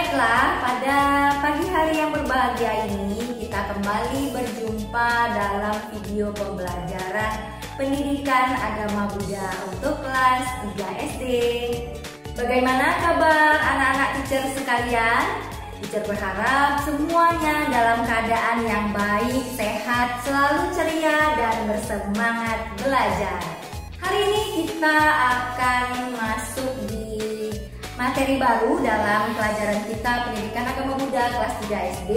Baiklah, pada pagi hari yang berbahagia ini kita kembali berjumpa dalam video pembelajaran pendidikan agama Buddha untuk kelas 3 SD. Bagaimana kabar anak-anak teacher sekalian? Teacher berharap semuanya dalam keadaan yang baik, sehat, selalu ceria dan bersemangat belajar. Hari ini kita akan masuk di materi baru dalam pelajaran kita pendidikan agama Buddha kelas 3 SD,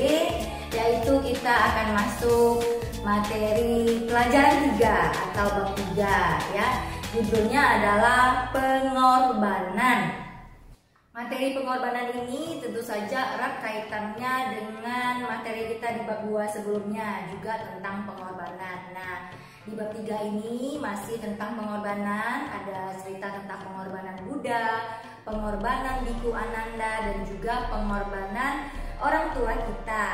yaitu kita akan masuk materi pelajaran 3 atau bab 3 ya. Judulnya adalah pengorbanan. Materi pengorbanan ini tentu saja erat kaitannya dengan materi kita di bab 2 sebelumnya, juga tentang pengorbanan. Nah, di bab 3 ini masih tentang pengorbanan, ada cerita tentang pengorbanan Buddha, pengorbanan Biku Ananda, dan juga pengorbanan orang tua kita.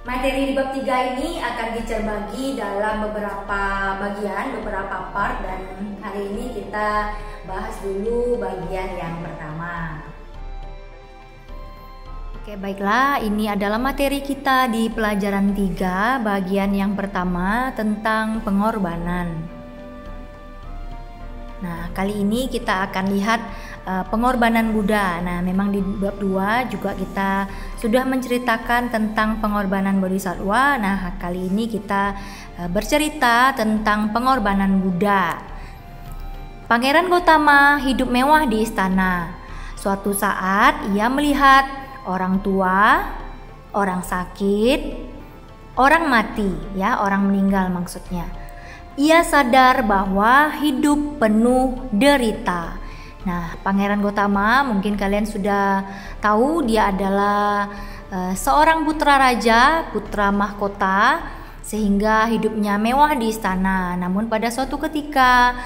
Materi di bab 3 ini akan dibagi dalam beberapa bagian, beberapa part, dan hari ini kita bahas dulu bagian yang pertama. Oke, baiklah, ini adalah materi kita di pelajaran 3, bagian yang pertama tentang pengorbanan. Nah, kali ini kita akan lihat pengorbanan Buddha. Nah, memang di bab 2 juga kita sudah menceritakan tentang pengorbanan Bodhisattva. Nah, kali ini kita bercerita tentang pengorbanan Buddha. Pangeran Gotama hidup mewah di istana. Suatu saat ia melihat orang tua, orang sakit, orang mati, ya, orang meninggal maksudnya. Ia sadar bahwa hidup penuh derita. Nah, Pangeran Gotama mungkin kalian sudah tahu, dia adalah seorang putra raja, putra mahkota, sehingga hidupnya mewah di istana. Namun pada suatu ketika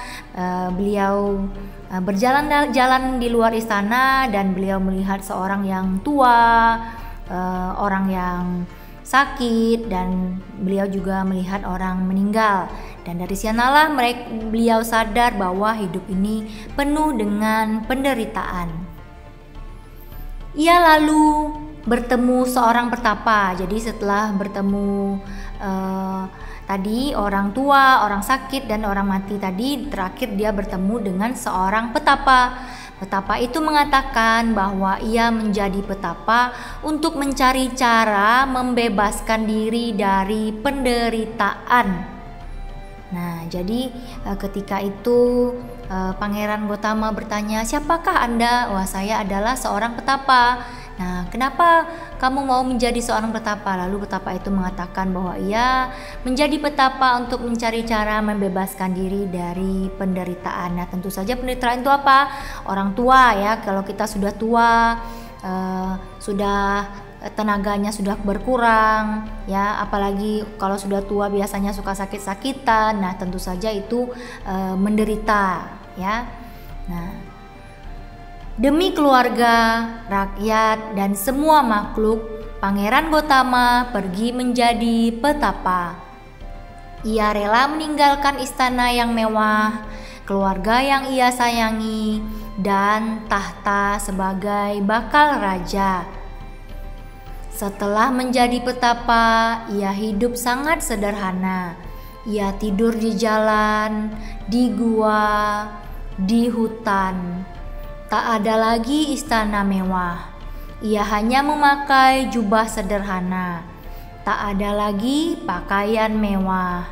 beliau berjalan-jalan di luar istana dan beliau melihat seorang yang tua, orang yang sakit, dan beliau juga melihat orang meninggal. Dan dari sanalah beliau sadar bahwa hidup ini penuh dengan penderitaan. Ia lalu bertemu seorang petapa. Jadi setelah bertemu tadi orang tua, orang sakit, dan orang mati tadi, terakhir dia bertemu dengan seorang petapa. Petapa itu mengatakan bahwa ia menjadi petapa untuk mencari cara membebaskan diri dari penderitaan. Nah, jadi ketika itu Pangeran Gotama bertanya, "Siapakah Anda?" "Wah, saya adalah seorang petapa." "Nah, kenapa kamu mau menjadi seorang petapa?" Lalu petapa itu mengatakan bahwa ia menjadi petapa untuk mencari cara membebaskan diri dari penderitaan. Nah, tentu saja penderitaan itu apa? Orang tua, ya. Kalau kita sudah tua, sudah tenaganya sudah berkurang, ya, apalagi kalau sudah tua biasanya suka sakit-sakitan. Nah, tentu saja itu menderita, ya. Nah, demi keluarga, rakyat, dan semua makhluk, Pangeran Gotama pergi menjadi petapa. Ia rela meninggalkan istana yang mewah, keluarga yang ia sayangi, dan tahta sebagai bakal raja. Setelah menjadi petapa, ia hidup sangat sederhana. Ia tidur di jalan, di gua, di hutan. Tak ada lagi istana mewah. Ia hanya memakai jubah sederhana. Tak ada lagi pakaian mewah.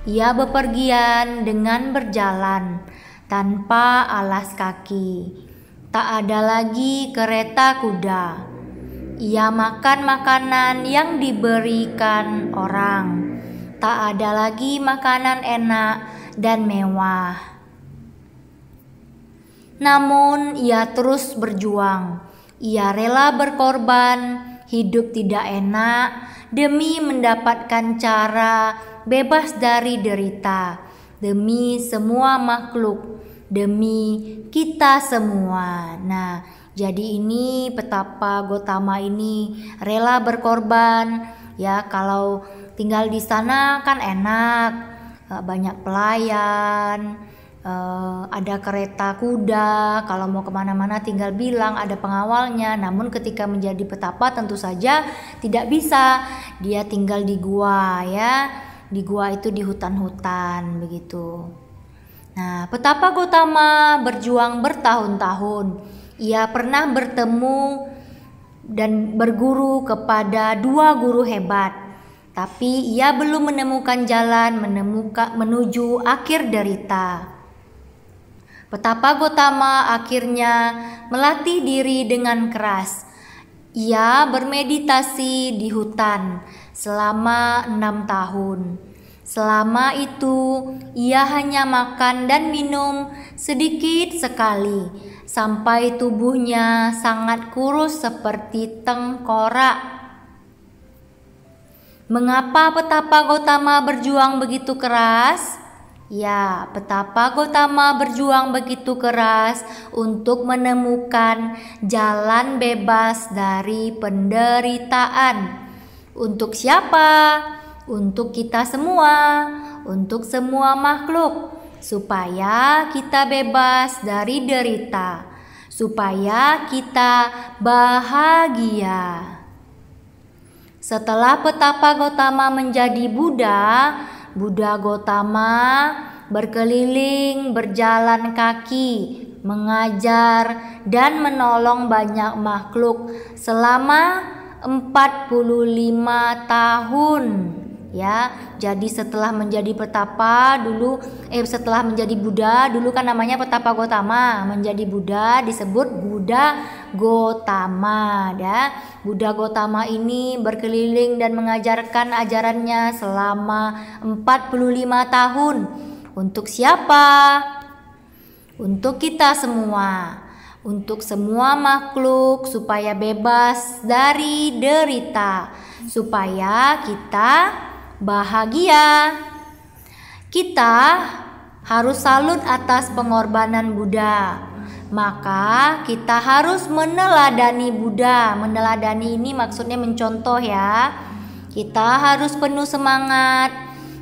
Ia bepergian dengan berjalan tanpa alas kaki. Tak ada lagi kereta kuda. Ia makan makanan yang diberikan orang. Tak ada lagi makanan enak dan mewah. Namun ia terus berjuang. Ia rela berkorban, hidup tidak enak, demi mendapatkan cara bebas dari derita, demi semua makhluk, demi kita semua. Nah, jadi ini petapa Gotama ini rela berkorban, ya. Kalau tinggal di sana kan enak, banyak pelayan, ada kereta kuda, kalau mau kemana-mana tinggal bilang ada pengawalnya. Namun ketika menjadi petapa tentu saja tidak bisa, dia tinggal di gua ya, di gua itu di hutan-hutan begitu. Nah, petapa Gotama berjuang bertahun-tahun. Ia pernah bertemu dan berguru kepada 2 guru hebat, tapi ia belum menemukan jalan menuju akhir derita. Petapa Gotama akhirnya melatih diri dengan keras. Ia bermeditasi di hutan selama 6 tahun. Selama itu ia hanya makan dan minum sedikit sekali sampai tubuhnya sangat kurus seperti tengkorak. Mengapa petapa Gotama berjuang begitu keras? Ya, petapa Gotama berjuang begitu keras untuk menemukan jalan bebas dari penderitaan. Untuk siapa? Untuk kita semua, untuk semua makhluk, supaya kita bebas dari derita, supaya kita bahagia. Setelah petapa Gotama menjadi Buddha Gotama berkeliling, berjalan kaki, mengajar dan menolong banyak makhluk selama 45 tahun ya. Jadi setelah menjadi petapa setelah menjadi Buddha, dulu kan namanya petapa Gotama, menjadi Buddha disebut Buddha Gotama ya. Buddha Gotama ini berkeliling dan mengajarkan ajarannya selama 45 tahun. Untuk siapa? Untuk kita semua, untuk semua makhluk, supaya bebas dari derita, supaya kita bahagia. Kita harus salut atas pengorbanan Buddha. Maka kita harus meneladani Buddha. Meneladani ini maksudnya mencontoh ya. Kita harus penuh semangat,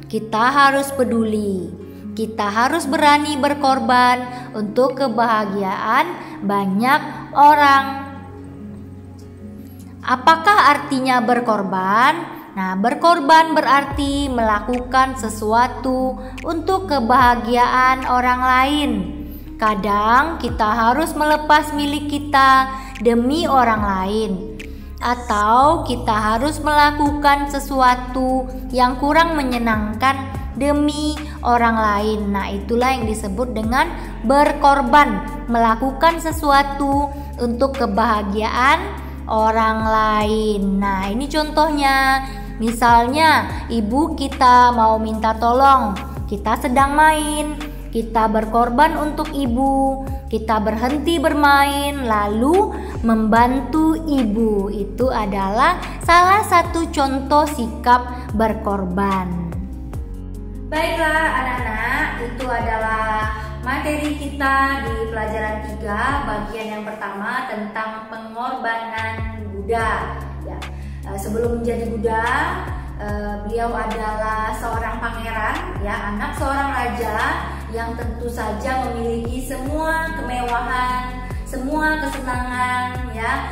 kita harus peduli, kita harus berani berkorban untuk kebahagiaan banyak orang. Apakah artinya berkorban? Nah, berkorban berarti melakukan sesuatu untuk kebahagiaan orang lain. Kadang kita harus melepas milik kita demi orang lain, atau kita harus melakukan sesuatu yang kurang menyenangkan demi orang lain. Nah, itulah yang disebut dengan berkorban, melakukan sesuatu untuk kebahagiaan orang lain. Nah, ini contohnya. Misalnya ibu kita mau minta tolong, kita sedang main, kita berkorban untuk ibu, kita berhenti bermain lalu membantu ibu. Itu adalah salah satu contoh sikap berkorban. Baiklah anak-anak, itu adalah materi kita di pelajaran 3, bagian yang pertama tentang pengorbanan Buddha. Ya, sebelum menjadi Buddha, beliau adalah seorang pangeran, ya, anak seorang raja yang tentu saja memiliki semua kemewahan, semua kesenangan, ya,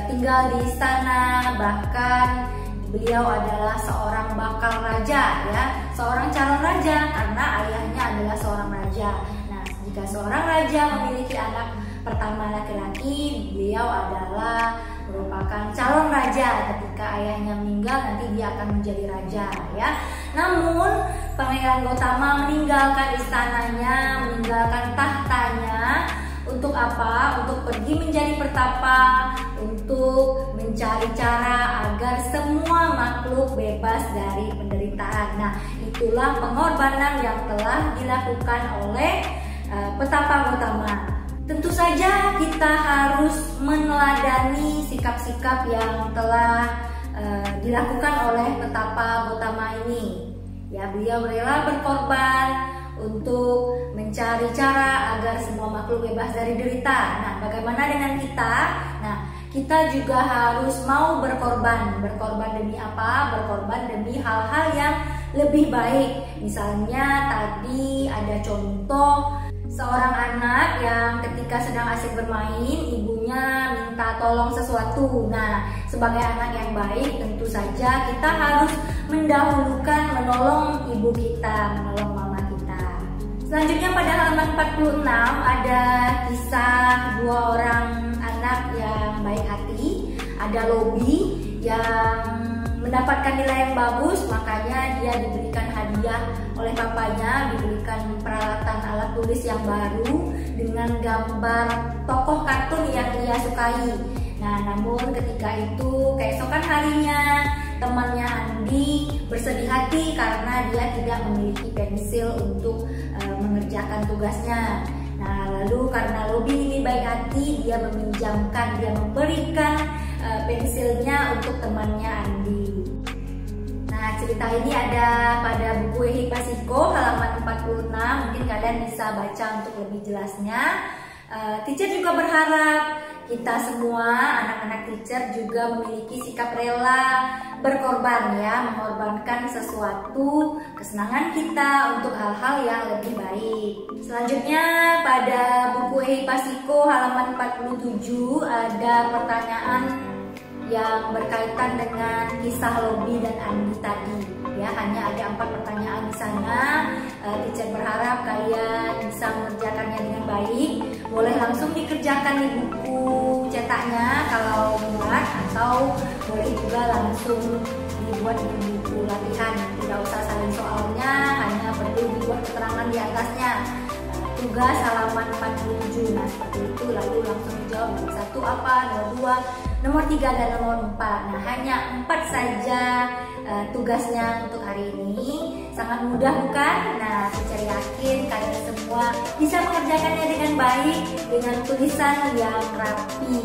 tinggal di istana, bahkan beliau adalah seorang bakal raja, ya, seorang calon raja karena ayahnya adalah seorang raja. Nah, jika seorang raja memiliki anak pertama laki-laki, beliau adalah merupakan calon raja. Ketika ayahnya meninggal, nanti dia akan menjadi raja, ya. Namun Pangeran Gotama meninggalkan istananya, meninggalkan tahtanya. Untuk apa? Untuk pergi menjadi pertapa, untuk mencari cara agar semua makhluk bebas dari penderitaan. Nah, itulah pengorbanan yang telah dilakukan oleh petapa Gotama. Tentu saja kita harus meneladani sikap-sikap yang telah dilakukan oleh petapa Gotama ini. Ya, beliau rela berkorban untuk mencari cara agar semua makhluk bebas dari derita. Nah, bagaimana dengan kita? Nah, kita juga harus mau berkorban. Berkorban demi apa? Berkorban demi hal-hal yang lebih baik. Misalnya tadi ada contoh Seorang anak yang ketika sedang asik bermain, ibunya minta tolong sesuatu. Nah, sebagai anak yang baik, tentu saja kita harus mendahulukan menolong ibu kita, menolong mama kita. Selanjutnya pada halaman 46 ada kisah dua orang anak yang baik hati. Ada Lobby yang mendapatkan nilai yang bagus, makanya dia diberikan hadiah oleh papanya, diberikan peralatan alat tulis yang baru dengan gambar tokoh kartun yang dia sukai. Nah, namun ketika itu keesokan harinya temannya Andi bersedih hati karena dia tidak memiliki pensil untuk mengerjakan tugasnya. Nah, lalu karena Lobby ini baik hati, dia meminjamkan, dia memberikan pensilnya untuk temannya Andi. Nah, cerita ini ada pada buku Ehi Pasiko halaman 46. Mungkin kalian bisa baca untuk lebih jelasnya. Teacher juga berharap kita semua anak-anak teacher juga memiliki sikap rela berkorban ya, mengorbankan sesuatu kesenangan kita untuk hal-hal yang lebih baik. Selanjutnya pada buku Ehi Pasiko halaman 47 ada pertanyaan yang berkaitan dengan kisah Lobby dan Andi tadi. Ya, hanya ada 4 pertanyaan di sana. Teacher berharap kalian bisa mengerjakannya dengan baik. Boleh langsung dikerjakan di buku cetaknya kalau muat, atau boleh juga langsung dibuat di buku latihan. Tidak usah salin soalnya, hanya perlu dibuat keterangan di atasnya. Tugas halaman 47. Nah, seperti itu, lalu langsung dijawab nomor 1 apa, nomor 2, nomor 3 dan nomor 4. Nah, hanya 4 saja tugasnya untuk hari ini. Sangat mudah bukan? Nah, saya yakin kalian semua bisa mengerjakannya dengan baik, dengan tulisan yang rapi.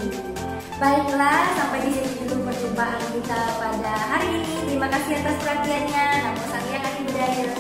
Baiklah, sampai di sini dulu perjumpaan kita pada hari ini. Terima kasih atas perhatiannya. Nama saya Kak Hidayah.